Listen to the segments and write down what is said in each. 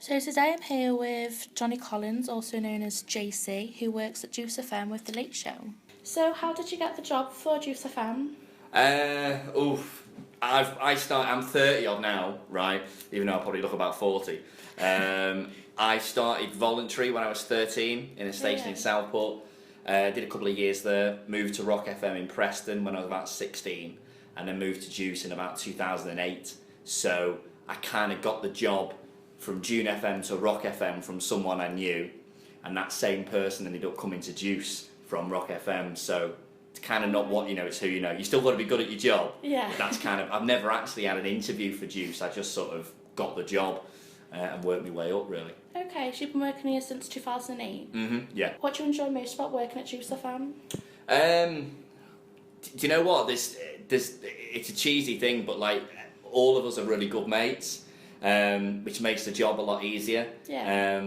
So today I'm here with Johnny Collins, also known as JC, who works at Juice FM with The Late Show. So how did you get the job for Juice FM? I'm 30 odd now, right? Even though I probably look about 40. I started voluntary when I was 13 in a station in Southport. Did a couple of years there, moved to Rock FM in Preston when I was about 16, and then moved to Juice in about 2008. So I kind of got the job from June FM to Rock FM from someone I knew, and that same person ended up coming to Juice from Rock FM. So it's kind of not what you know, it's who you know. You still got to be good at your job. Yeah. But that's kind of, I've never actually had an interview for Juice. I just sort of got the job and worked my way up, really. Okay, so you've been working here since 2008. Yeah. What do you enjoy most about working at Juice FM? Do you know what? This it's a cheesy thing, but like all of us are really good mates, which makes the job a lot easier. Yeah.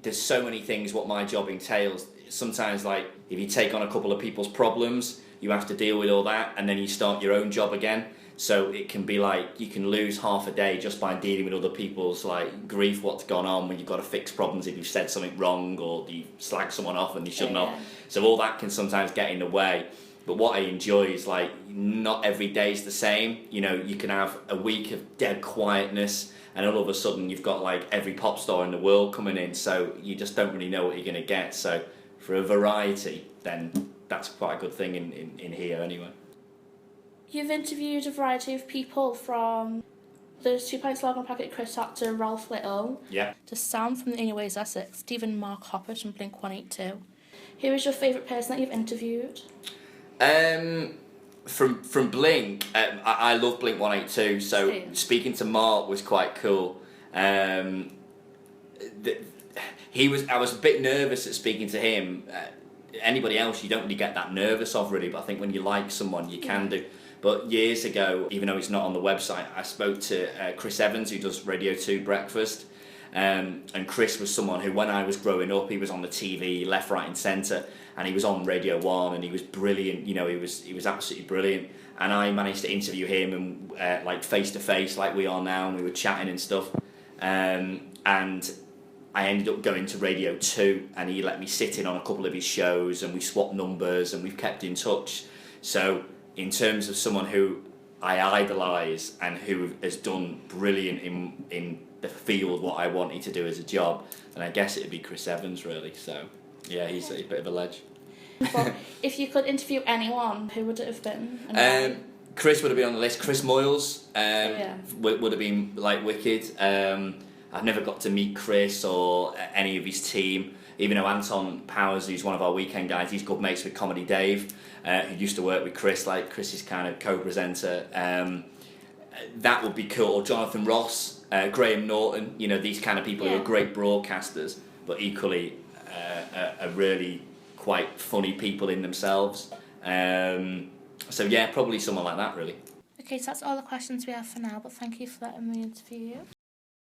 There's so many things what my job entails. Sometimes, like, if you take on a couple of people's problems, you have to deal with all that, and then you start your own job again. So it can be like, you can lose half a day just by dealing with other people's, like, grief, what's gone on, when you've got to fix problems if you've said something wrong, or you slag someone off and you shouldn't have. So all that can sometimes get in the way. But what I enjoy is, like, not every day's the same. You know, you can have a week of dead quietness, and all of a sudden you've got, like, every pop star in the world coming in, so you just don't really know what you're going to get. So for a variety, then that's quite a good thing in here anyway. You've interviewed a variety of people, from the 2 Pints Lager and Packet Chris Hart to Ralph Little, to Sam from the Anyways Essex, Stephen Mark Hopper from Blink-182. Who is your favourite person that you've interviewed? From Blink, I love Blink-182, so speaking to Mark was quite cool. I was a bit nervous at speaking to him. Anybody else you don't really get that nervous of, really, but I think when you like someone you can do. But years ago, even though it's not on the website, I spoke to Chris Evans, who does Radio 2 Breakfast, and Chris was someone who, when I was growing up, he was on the TV left, right and centre, and he was on Radio 1, and he was brilliant. You know, he was absolutely brilliant, and I managed to interview him and like face to face, like we are now, and we were chatting and stuff, and I ended up going to Radio 2, and he let me sit in on a couple of his shows, and we swapped numbers, and we've kept in touch. So in terms of someone who I idolise and who has done brilliant in the field what I wanted to do as a job, then I guess it'd be Chris Evans, really. So yeah, he's a bit of a ledge. But if you could interview anyone, who would it have been? Chris would have been on the list. Chris Moyles would have been, like, wicked. I've never got to meet Chris or any of his team, even though Anton Powers, who's one of our weekend guys, he's good mates with Comedy Dave, who used to work with Chris, like Chris's kind of co-presenter. That would be cool. Or Jonathan Ross, Graham Norton, you know, these kind of people who are great broadcasters, but equally are really quite funny people in themselves. So yeah, probably someone like that, really. Okay, so that's all the questions we have for now, but thank you for letting me interview you.